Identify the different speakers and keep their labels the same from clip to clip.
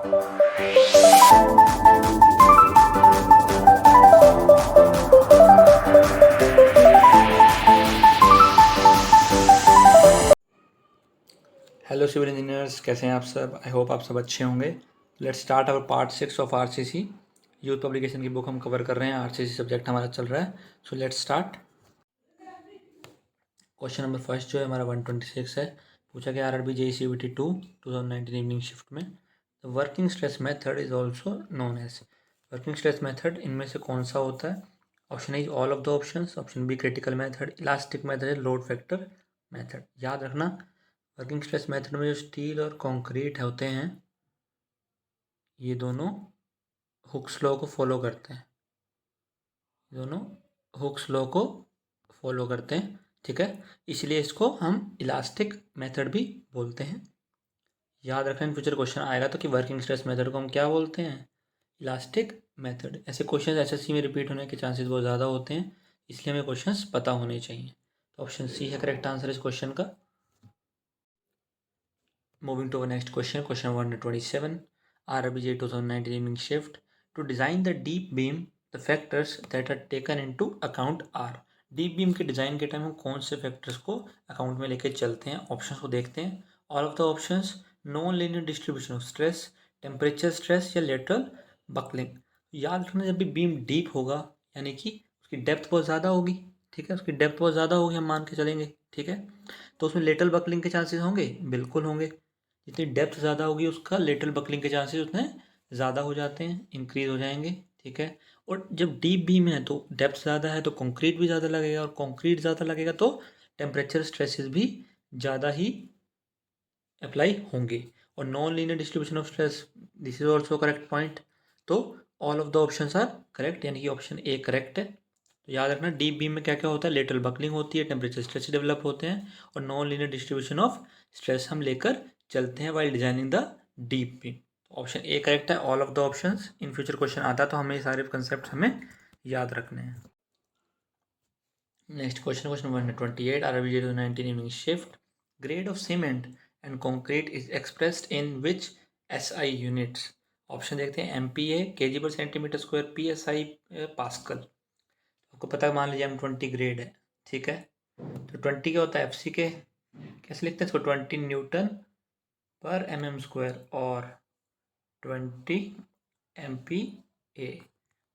Speaker 1: Hello civil engineers, कैसे हैं आप सब। आई होप आप सब अच्छे होंगे। Let's start our part 6 of RCC. Youth publication की बुक हम कवर कर रहे हैं। आरसीसी सब्जेक्ट हमारा चल रहा है। So let's start. Question number first जो है हमारा 126 है। पूछा गया RRB JEE CBT 2 2019 evening shift में the working stress method is also known as. Working stress method इनमें से कौन सा होता है? Option A all of the options, option B critical method, elastic method, load factor method. याद रखना, working stress method में जो स्टील और कंक्रीट होते हैं ये दोनों हुक्स लॉ को फॉलो करते हैं। दोनों हुक्स लॉ को फॉलो करते हैं, ठीक है। इसलिए इसको हम इलास्टिक मेथड भी बोलते हैं। याद रखें, फ्यूचर क्वेश्चन आएगा तो कि वर्किंग स्ट्रेस मेथड को हम क्या बोलते हैं? Elastic method. ऐसे क्वेश्चन एसएससी में रिपीट होने के चांसेस बहुत ज़्यादा होते हैं, इसलिए हमें क्वेश्चंस पता होने चाहिए। तो ऑप्शन सी है करेक्ट आंसर इस क्वेश्चन का। Moving to our next question, question 127. RBJ 2019 evening shift. To design the deep beam, the factors that are taken into account are. Deep beam के डिज़ाइन के time हम कौन से factors को account में लेके चलते हैं? ऑप्शंस को देखते हैं। All of the options, non linear distribution of stress, temperature stress या लेटरल बकलिंग। याद रखना, जब भी बीम डीप होगा यानी कि उसकी डेप्थ बहुत ज़्यादा होगी, ठीक है, उसकी डेप्थ बहुत ज़्यादा होगी, हम मान के चलेंगे, ठीक है। तो उसमें लेटरल बकलिंग के चांसेस होंगे, बिल्कुल होंगे। जितनी डेप्थ ज़्यादा होगी उसका लेटरल बकलिंग के चांसेस उतने ज़्यादा हो जाते हैं, इंक्रीज हो जाएंगे, ठीक है। और जब डीप बीम है तो डेप्थ ज़्यादा है तो कंक्रीट भी ज़्यादा लगेगा, और कंक्रीट ज़्यादा लगेगा तो टेम्परेचर स्ट्रेसेस भी ज़्यादा ही अप्लाई होंगे। और non linear distribution of stress, this is also correct point. तो all of the options are correct, यानी कि ऑप्शन ए करेक्ट है। तो याद रखना, डीप बीम में क्या क्या होता है? लेटरल बकलिंग होती है, टेम्परेचर स्ट्रेस डेवलप होते हैं, और non linear distribution of stress हम लेकर चलते हैं while designing the deep beam. Option A correct है, all of the options. In future question आता तो हमें सारे कंसेप्ट हमें याद रखने हैं। Next question, question 128, RBJ 2019 evening shift. Grade of cement and concrete is expressed in which SI units? Option देखते हैं। MPa kg पर सेंटीमीटर स्क्वायर, PSI पास्कल। आपको पता है, मान लीजिए M20 ग्रेड है, ठीक है। तो 20 क्या होता है? FC के कैसे लिखते हैं इसको? 20 न्यूटन पर mm स्क्वायर और 20 MPa।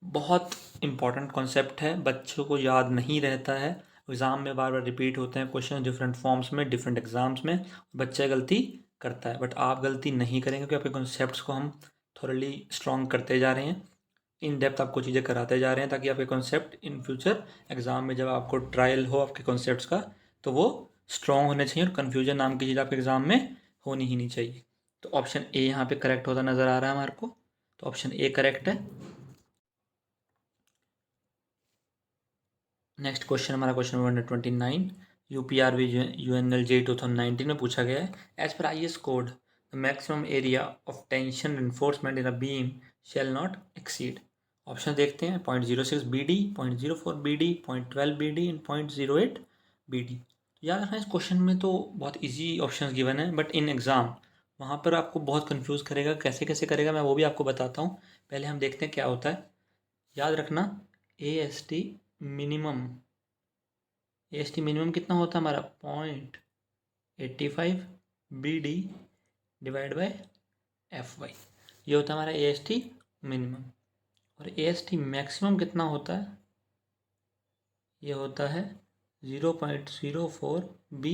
Speaker 1: बहुत इंपॉर्टेंट कॉन्सेप्ट है, बच्चों को याद नहीं रहता है, एग्ज़ाम में बार बार रिपीट होते हैं क्वेश्चन डिफरेंट फॉर्म्स में, डिफरेंट एग्जाम्स में। बच्चा गलती करता है, बट आप गलती नहीं करेंगे क्योंकि आपके कॉन्सेप्ट्स को हम थोरली स्ट्रॉन्ग करते जा रहे हैं, इन डेप्थ आपको चीज़ें कराते जा रहे हैं, ताकि आपके कॉन्सेप्ट इन फ्यूचर एग्ज़ाम में जब आपको ट्रायल हो आपके कॉन्सेप्ट्स का तो वो स्ट्रॉन्ग होने चाहिए, और कन्फ्यूजन नाम की चीज़ आपके एग्ज़ाम में होनी ही नहीं चाहिए। तो ऑप्शन ए यहाँ पे करेक्ट होता नज़र आ रहा है हमारे को। तो ऑप्शन ए करेक्ट है। नेक्स्ट क्वेश्चन हमारा क्वेश्चन 129, UPRV UNLJ 2019 में पूछा गया है। As per IS code the maximum area of tension reinforcement in a beam shall not exceed. Option देखते हैं। 0.06 BD, 0.04 BD, 0.12 BD and 0.08 BD। याद रखना, इस क्वेश्चन में तो बहुत इजी ऑप्शन गिवन है, बट इन एग्ज़ाम वहाँ पर आपको बहुत कंफ्यूज करेगा, कैसे कैसे करेगा मैं वो भी आपको बताता हूँ। पहले हम देखते हैं क्या होता है। याद रखना, AST मिनिमम, AST मिनिमम कितना होता है हमारा? 0.85 BD डिवाइड बाय FY। ये होता है हमारा AST मिनिमम। और AST मैक्सिमम कितना होता है? ये होता है 0.04 B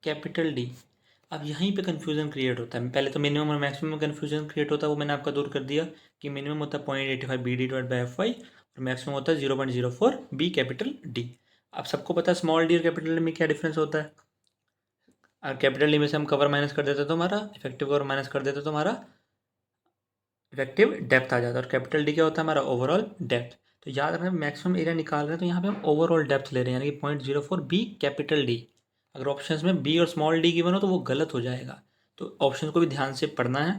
Speaker 1: कैपिटल D। अब यहीं पे कन्फ्यूज़न क्रिएट होता है। पहले तो मिनिमम और मैक्सिमम में कन्फ्यूज़न क्रिएट होता है, वो मैंने आपका दूर कर दिया कि मिनिमम होता है 0.85 BD डिवाइड बाई FY, और मैक्सिमम होता है 0.04 B कैपिटल D। अब सबको पता है स्मॉल डी और कैपिटल डी में क्या डिफरेंस होता है। और कैपिटल डी में से हम कवर माइनस कर देते तो हमारा इफेक्टिव कवर माइनस कर देते तो हमारा इफेक्टिव डेप्थ आ जाता है। और कैपिटल डी क्या होता है? हमारा ओवरऑल डेप्थ। तो याद रखना, मैक्सिमम एरिया निकाल रहे हैं तो यहाँ पे हम ओवरऑल डेप्थ ले रहे हैं, यानी कि 0.04 B कैपिटल डी। अगर ऑप्शंस में बी और स्मॉल डी गिवन हो तो वो गलत हो जाएगा। तो ऑप्शन को भी ध्यान से पढ़ना है,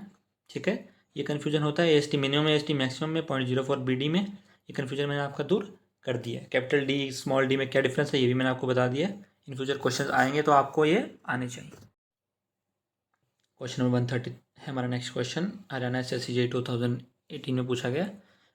Speaker 1: ठीक है। ये कन्फ्यूजन होता है AST मिनिमम AST मैक्सिमम में, 0.04 BD में। ये कन्फ्यूजन मैंने आपका दूर कर दिया है। कैपिटल डी स्मॉल डी में क्या डिफरेंस है ये भी मैंने आपको बता दिया है। इन फ्यूचर क्वेश्चन आएंगे तो आपको ये आने चाहिए। क्वेश्चन नंबर है हमारा नेक्स्ट क्वेश्चन। हरियाणा SSCJ 2018 में पूछा गया,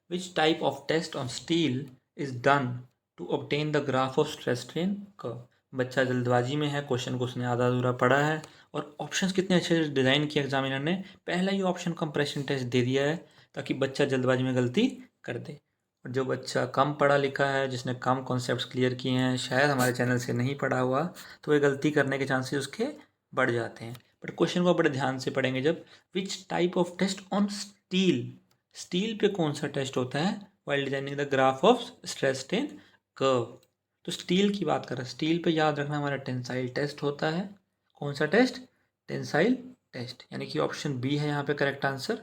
Speaker 1: which type of test on steel is done to obtain the graph of stress strain curve. बच्चा जल्दबाजी में है, क्वेश्चन को उसने आधा अधूरा पढ़ा है और ऑप्शंस कितने अच्छे से डिज़ाइन किया एग्जामिनर ने। पहला ही ऑप्शन कंप्रेशन टेस्ट दे दिया है ताकि बच्चा जल्दबाजी में गलती कर दे। और जो बच्चा कम पढ़ा लिखा है, जिसने कम कॉन्सेप्ट्स क्लियर किए हैं, शायद हमारे चैनल से नहीं पढ़ा हुआ, तो वह गलती करने के चांसेस उसके बढ़ जाते हैं। बट क्वेश्चन को बड़े ध्यान से पढ़ेंगे जब, which type of test on steel, steel पे कौन सा टेस्ट होता है while designing the graph of stress strain curve. तो स्टील की बात कर रहे हैं, स्टील पे याद रखना हमारा टेंसाइल टेस्ट होता है। कौन सा टेस्ट? टेंसाइल टेस्ट, यानी कि ऑप्शन बी है यहाँ पे करेक्ट आंसर।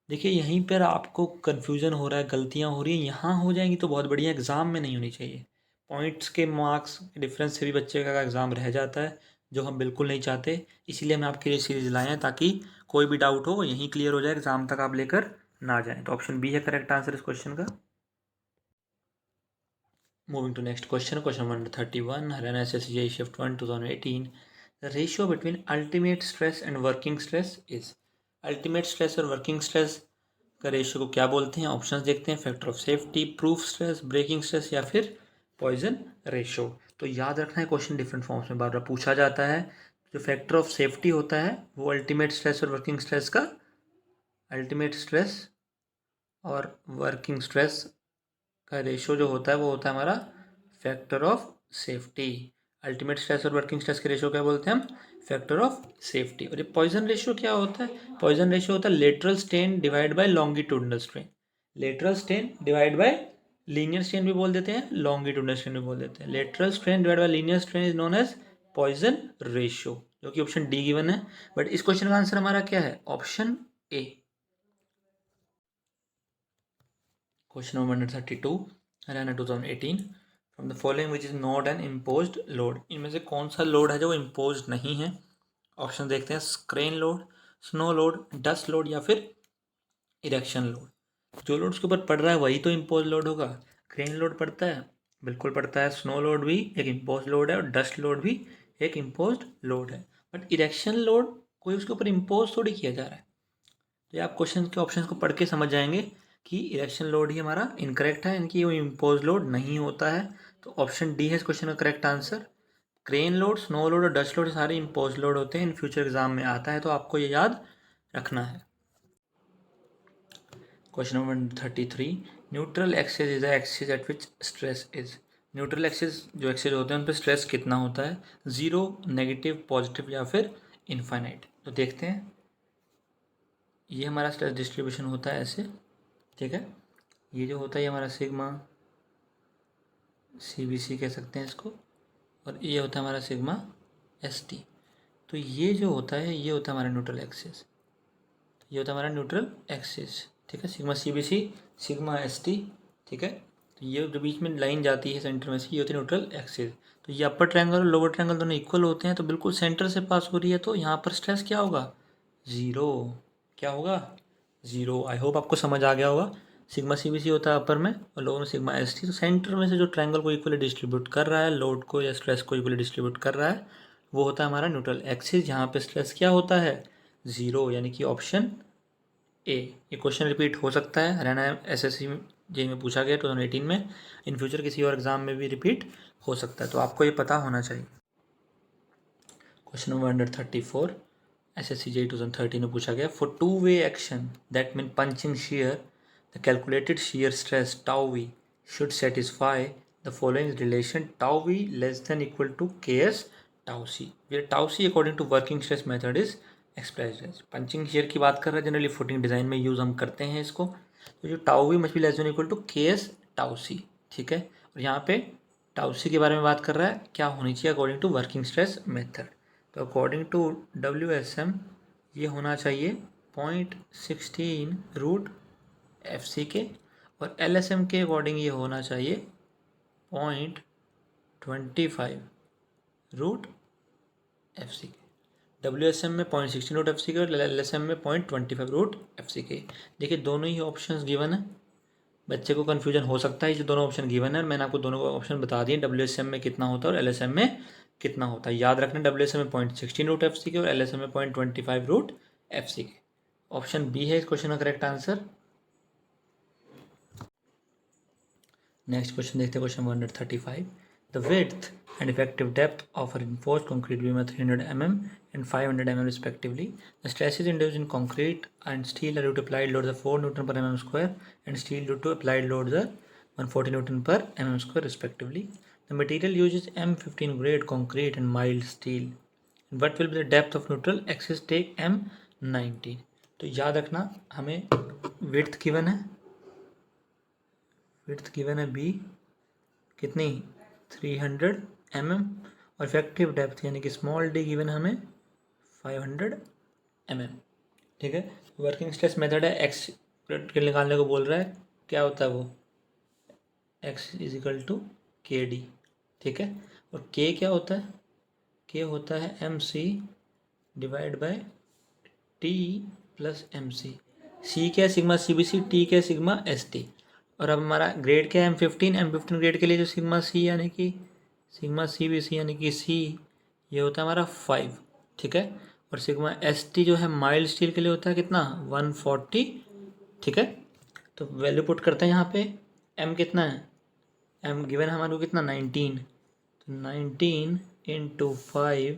Speaker 1: देखिए यहीं पर आपको कन्फ्यूजन हो रहा है, गलतियाँ हो रही हैं, यहाँ हो जाएंगी तो बहुत बढ़िया, एग्ज़ाम में नहीं होनी चाहिए। पॉइंट्स के मार्क्स के डिफरेंस से भी बच्चे का एग्ज़ाम रह जाता है, जो हम बिल्कुल नहीं चाहते। इसीलिए हम आपके लिए सीरीज लाए हैं ताकि कोई भी डाउट हो वो यहीं क्लियर हो जाए, एग्ज़ाम तक आप लेकर ना जाएं। तो ऑप्शन बी है करेक्ट आंसर इस क्वेश्चन का। Moving to next question, question number 31, Haryana SSCJ shift 1 2018, the ratio between ultimate stress and working stress is. Ultimate stress और वर्किंग स्ट्रेस का रेशियो को क्या बोलते हैं? ऑप्शंस देखते हैं, factor of safety, proof stress, breaking stress या फिर पॉइजन रेशियो। तो याद रखना है क्वेश्चन डिफरेंट फॉर्म्स में बार बार पूछा जाता है। जो फैक्टर ऑफ सेफ्टी होता है वो अल्टीमेट स्ट्रेस और वर्किंग स्ट्रेस का, अल्टीमेट स्ट्रेस और वर्किंग स्ट्रेस का रेशियो जो होता है वो होता है हमारा factor of safety. Ultimate stress और वर्किंग स्ट्रेस के रेशियो क्या बोलते हैं हम? Factor of safety. और ये पॉइजन रेशियो क्या होता है? पॉइजन रेशियो होता है lateral strain divide bye longitudinal strain. Lateral strain divide by linear strain भी बोल देते हैं, लॉन्गिट्यूडनल स्ट्रेन भी बोल देते हैं। Lateral strain divide by linear strain is known as Poisson ratio, जो कि ऑप्शन डी गिवन है। बट इस क्वेश्चन का आंसर हमारा क्या है? Option A. Question number 32, Haryana 2018, from the following which is not an imposed load. इनमें से कौन सा लोड है जो इम्पोज नहीं है? ऑप्शन देखते हैं, crane load, snow load, dust load या फिर इरेक्शन लोड। जो लोड उसके ऊपर पड़ रहा है वही तो इम्पोज लोड होगा। क्रेन लोड पड़ता है, बिल्कुल पड़ता है। स्नो लोड भी एक इम्पोज लोड है और डस्ट लोड भी एक इम्पोज लोड है। बट इरेक्शन लोड कोई उसके ऊपर इम्पोज थोड़ी किया जा रहा है। तो ये आप क्वेश्चन के ऑप्शन को पढ़ के समझ जाएंगे कि इरेक्शन लोड ही हमारा इनकरेक्ट है, इनकी वो इम्पोज लोड नहीं होता है। तो ऑप्शन डी है इस क्वेश्चन का correct answer. Crane load, snow load और डस्ट लोड सारे इम्पोज लोड होते हैं। इन फ्यूचर एग्जाम में आता है तो आपको ये याद रखना है। Question number 33, neutral axis is the axis at which stress is. Neutral axis जो एक्सिस होते हैं उन पर स्ट्रेस कितना होता है? जीरो, नेगेटिव, पॉजिटिव या फिर इनफाइनाइट। तो देखते हैं, ये हमारा स्ट्रेस डिस्ट्रीब्यूशन होता है ऐसे, ठीक है। ये जो होता है ये हमारा सिग्मा CBC कह सकते हैं इसको, और ये होता है हमारा सिग्मा ST। तो ये जो होता है ये होता है हमारा न्यूट्रल एक्सिस, ये होता है हमारा न्यूट्रल एक्सिस, ठीक है। सिग्मा CBC, सिग्मा ST, ठीक है। तो ये जो बीच में लाइन जाती है सेंटर में से, ये होती है न्यूट्रल एक्सिस। तो ये अपर ट्रायंगल और लोअर ट्रायंगल दोनों इक्वल होते हैं, तो बिल्कुल सेंटर से पास हो रही है, तो यहाँ पर स्ट्रेस क्या होगा? ज़ीरो। क्या होगा? ज़ीरो। आई होप आपको समझ आ गया होगा। सिग्मा CBC होता है अपर में और लोअर में सिग्मा ST। तो सेंटर में से जो ट्रायंगल को इक्वली डिस्ट्रीब्यूट कर रहा है, लोड को या स्ट्रेस को इक्वली डिस्ट्रीब्यूट कर रहा है, वो होता है हमारा न्यूट्रल एक्सिस, जहाँ पे स्ट्रेस क्या होता है? ज़ीरो, यानी कि ऑप्शन ए। ये क्वेश्चन रिपीट हो सकता है, हरियाणा SSCJ में पूछा गया 2018 में, इन फ्यूचर किसी और एग्जाम में भी रिपीट हो सकता है, तो आपको ये पता होना चाहिए। क्वेश्चन नंबर 34, SSCJ 2013 में पूछा गया, for two way action that mean punching shear, the calculated shear stress tau v should satisfy the following relation tau v less than equal to ks tau c, where tau c according to working stress method is expressed as। Punching shear की बात कर रहे हैं, generally footing design में use हम करते हैं इसको। तो जो tau v must be less than equal to ks tau c, ठीक है। और यहाँ पे टाउ सी के बारे में बात कर रहा है, क्या होनी चाहिए according to working stress method. तो अकॉर्डिंग टू WSM ये होना चाहिए 0.16 √FC के, और LSM के अकॉर्डिंग ये होना चाहिए 0.25 √FC के। WSM में 0.16 √FC के और LSM में 0.25 √FC के। देखिए दोनों ही ऑप्शंस गिवन है, बच्चे को कन्फ्यूजन हो सकता है। ये दोनों ऑप्शन गिवन है, मैंने आपको दोनों ऑप्शन बता दिए, WSM में कितना होता है और LSM में कितना होता है। याद रखना, WSM में 0.16 √FC के और LSM में 0.25 FC के। ऑप्शन बी है इस क्वेश्चन का करेक्ट आंसर। नेक्स्ट क्वेश्चन देखते हैं, question 135। The width and effective depth of a reinforced concrete beam are 300 mm and 500 mm respectively. The stresses induced in concrete and steel are due to applied loads of 4 Newton per mm square and steel due to applied loads are 140 Newton per mm square respectively. The material uses M15 grade concrete and mild steel. What will be the depth of neutral axis take M19? तो याद रखना हमें width given है, width given है B कितनी 300 mm और effective depth यानी कि स्मॉल डी गिवन हमें 500 mm। ठीक है, वर्किंग स्ट्रेस मेथड है, एक्स के निकालने को बोल रहा है, क्या होता है वो x इज इक्वल टू के डी। ठीक है, और k क्या होता है, k होता है MC divide by T plus MC। C क्या है सिग्मा CBC, T क्या है सिग्मा ST। और अब हमारा ग्रेड क्या है M15 ग्रेड के लिए जो सिग्मा C यानी कि सिग्मा CBC यानी कि C ये होता है हमारा 5। ठीक है, और सिग्मा ST जो है माइल्ड स्टील के लिए होता है कितना 140। ठीक है, तो वैल्यू पुट करते हैं यहाँ पे, M कितना है, M गिवन हमारे को कितना 19, तो 19 into 5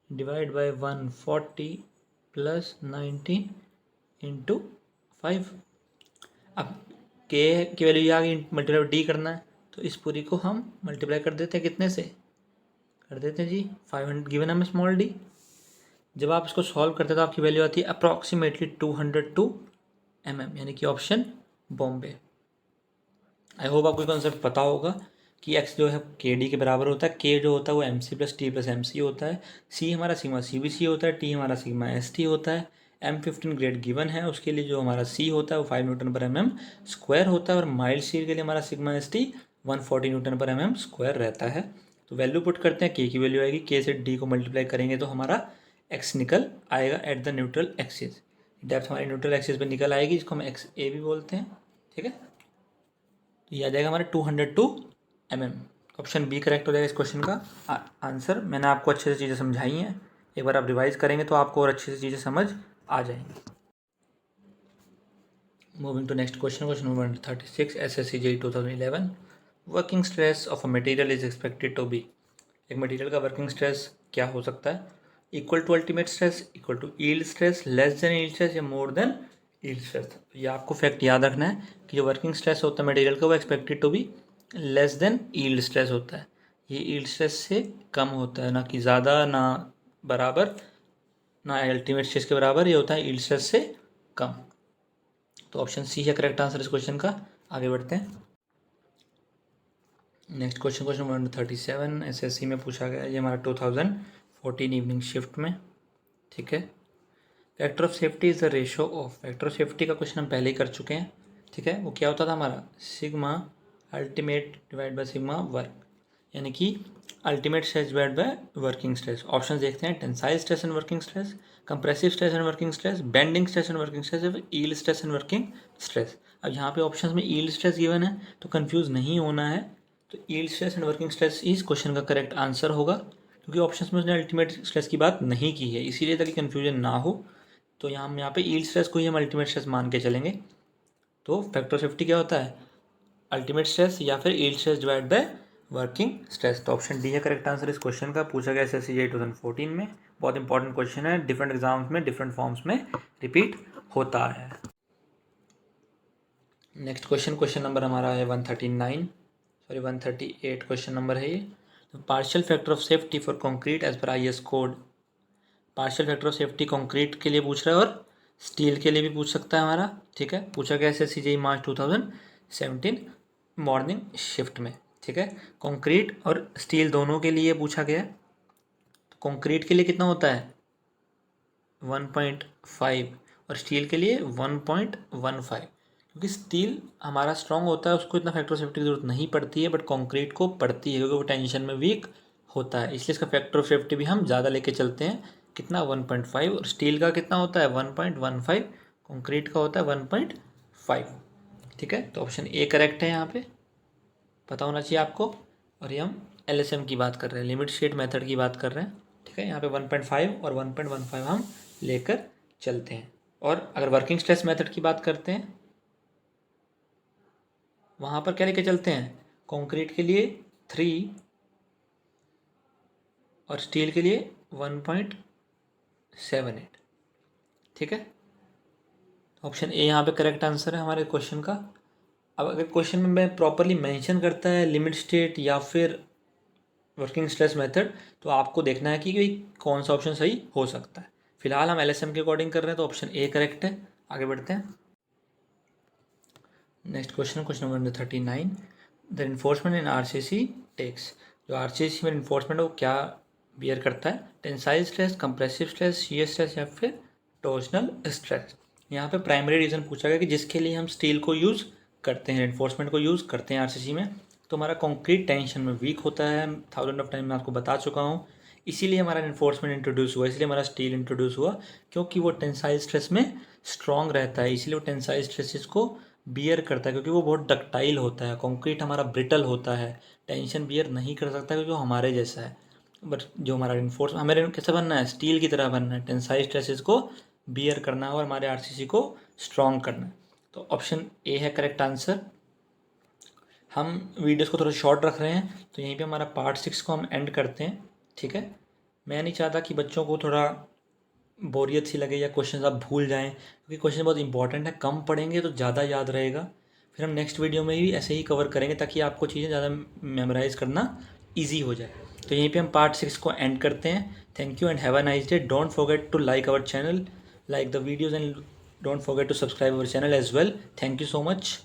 Speaker 1: divide by 140 plus 19 into 5। अब के की वैल्यू आ गई, मल्टीप्लाई डी करना है, तो इस पूरी को हम मल्टीप्लाई कर देते हैं, कितने से कर देते हैं जी 500 गिवन हमें स्मॉल डी। जब आप इसको सॉल्व करते हैं तो आपकी वैल्यू आती है अप्रॉक्सीमेटली 202 mm यानी कि ऑप्शन बॉम्बे। आई होप आपको कॉन्सेप्ट पता होगा कि x जो है के डी के बराबर होता है, k जो होता है वो MC plus T plus MC होता है, c हमारा सिग्मा CBC होता है, t हमारा सिग्मा ST होता है, M15 ग्रेड गिवन है उसके लिए जो हमारा c होता है वो 5 न्यूटन पर mm स्क्वायर होता है, और माइल्ड स्टील के लिए हमारा सिग्मा ST 140 न्यूटन पर mm स्क्वायर रहता है। तो वैल्यू पुट करते हैं, k की वैल्यू आएगी, k से d को मल्टीप्लाई करेंगे तो हमारा x निकल आएगा at the neutral axis. Depth हमारी न्यूट्रल एक्सिस पर निकल आएगी, जिसको हम XA भी बोलते हैं। ठीक है, तो ये आ जाएगा हमारा 202 mm। ऑप्शन बी करेक्ट हो जाएगा इस क्वेश्चन का आंसर। मैंने आपको अच्छे से चीज़ें समझाई हैं, एक बार आप रिवाइज करेंगे तो आपको और अच्छे से चीज़ें समझ आ जाएंगी। Moving to next question, question number 136 SSC JEE 2011। Working stress of a material is expected to be. एक मटेरियल का वर्किंग स्ट्रेस क्या हो सकता है, equal to ultimate stress, equal to yield stress, less than yield stress या more then yield stress. ये आपको fact याद रखना है कि जो वर्किंग स्ट्रेस होता है मटेरियल का वो expected to be less than yield stress होता है। ये यील्ड स्ट्रेस से कम होता है, ना कि ज़्यादा ना बराबर ना अल्टीमेट स्ट्रेस के बराबर, ये होता है यील्ड स्ट्रेस से कम। तो ऑप्शन सी है करेक्ट आंसर इस क्वेश्चन का। आगे बढ़ते हैं, नेक्स्ट क्वेश्चन, क्वेश्चन 137 SSC में पूछा गया है, ये हमारा 2014 इवनिंग शिफ्ट में। ठीक है, factor of safety is the ratio of, factor of safety का क्वेश्चन हम पहले ही कर चुके हैं। ठीक है, वो क्या होता था हमारा sigma ultimate divide by sigma work, यानी कि ultimate stress divide by working stress. Option देखते हैं, tensile stress and working stress, compressive stress and working stress, bending stress and working stress, yield stress and working stress. अब यहाँ पे option में yield stress given है तो confuse नहीं होना है, तो yield stress and working stress इस क्वेश्चन का करेक्ट आंसर होगा, क्योंकि ऑप्शन में उसने अल्टीमेट स्ट्रेस की बात नहीं की है, इसीलिए ताकि कन्फ्यूजन ना हो। तो यहाँ पे यील्ड स्ट्रेस को ही हम अल्टीमेट स्ट्रेस मान के चलेंगे। तो फैक्टर ऑफ सेफ्टी क्या होता है, अल्टीमेट स्ट्रेस या फिर yield stress divide by working stress. तो ऑप्शन डी है करेक्ट आंसर इस क्वेश्चन का। पूछा गया SSC JEE 2014 में, बहुत इंपॉर्टेंट क्वेश्चन है, डिफरेंट एग्जाम्स में डिफरेंट फॉर्म्स में रिपीट होता है। नेक्स्ट क्वेश्चन, क्वेश्चन नंबर हमारा है 138 क्वेश्चन नंबर है ये। Partial factor of safety for concrete as per IS code. Partial factor of safety concrete के लिए पूछ रहा है और स्टील के लिए भी पूछ सकता है हमारा। ठीक है, पूछा गया SSC JEE मार्च 2017 मॉर्निंग शिफ्ट में। ठीक है, कंक्रीट और स्टील दोनों के लिए पूछा गया। तो कंक्रीट के लिए कितना होता है 1.5 और स्टील के लिए 1.15, क्योंकि स्टील हमारा स्ट्रॉन्ग होता है, उसको इतना फैक्टर ऑफ सेफ्टी की जरूरत नहीं पड़ती है, बट कंक्रीट को पड़ती है क्योंकि वो टेंशन में वीक होता है, इसलिए इसका फैक्टर ऑफ सेफ्टी भी हम ज़्यादा लेके चलते हैं। कितना 1.5, और स्टील का कितना होता है 1.15, कंक्रीट का होता है 1.5। ठीक है, तो ऑप्शन ए करेक्ट है, यहाँ पे पता होना चाहिए आपको। और ये हम LSM की बात कर रहे हैं, लिमिट स्टेट मेथड की बात कर रहे हैं। ठीक है, यहाँ पे 1.5 और 1.15 हम लेकर चलते हैं। और अगर वर्किंग स्ट्रेस मेथड की बात करते हैं, वहाँ पर क्या लेके चलते हैं, कंक्रीट के लिए 3 और स्टील के लिए 1.78। ठीक है, ऑप्शन ए यहाँ पे करेक्ट आंसर है हमारे क्वेश्चन का। अब अगर क्वेश्चन में मैं प्रॉपरली मेंशन करता है लिमिट स्टेट या फिर वर्किंग स्ट्रेस मेथड, तो आपको देखना है कि कौन सा ऑप्शन सही हो सकता है। फिलहाल हम एलएसएम के अकॉर्डिंग कर रहे हैं, तो ऑप्शन ए करेक्ट है। आगे बढ़ते हैं। Next question, question number 39, the reinforcement in RCC takes. जो आरसीसी में इन्फोर्समेंट है वो क्या बियर करता है, tensile stress, compressive stress, shear stress या फिर टॉर्सनल स्ट्रेस। यहाँ पे प्राइमरी रीज़न पूछा गया कि जिसके लिए हम स्टील को यूज़ करते हैं, इन्फोर्समेंट को यूज़ करते हैं आरसीसी में, तो हमारा कंक्रीट टेंशन में वीक होता है। 1000 ऑफ टाइम मैं आपको बता चुका हूँ, इसीलिए हमारा इन्फोर्समेंट इंट्रोड्यूस हुआ, इसलिए हमारा स्टील इंट्रोड्यूस हुआ, क्योंकि वो टेंसाइल स्ट्रेस में स्ट्रॉन्ग रहता है, इसीलिए वो टेंसाइल स्ट्रेसेस को बियर करता है, क्योंकि वो बहुत डक्टाइल होता है। कंक्रीट हमारा ब्रिटल होता है, टेंशन बियर नहीं कर सकता क्योंकि वो हमारे जैसा है। बट जो हमारा इन्फोर्स, हमें कैसे बनना है, स्टील की तरह बनना है, टेंसाइल स्ट्रेसेस को बियर करना है और हमारे आरसीसी को स्ट्रॉन्ग करना है। तो ऑप्शन ए है करेक्ट आंसर। हम वीडियोस को थोड़ा शॉर्ट रख रहे हैं, तो यहीं पे हमारा पार्ट 6 को हम एंड करते हैं। ठीक है, मैं नहीं चाहता कि बच्चों को थोड़ा बोरियत सी लगे या क्वेश्चन आप भूल जाएं, क्योंकि क्वेश्चन बहुत इंपॉर्टेंट है, कम पढ़ेंगे तो ज़्यादा याद रहेगा। फिर हम नेक्स्ट वीडियो में भी ऐसे ही कवर करेंगे ताकि आपको चीज़ें ज़्यादा मेमोराइज़ करना ईजी हो जाए। तो यहीं पे हम पार्ट 6 को एंड करते हैं। Thank you and have a nice day. Don't forget to like our channel, like the videos and don't forget to subscribe our channel as well. Thank you so much.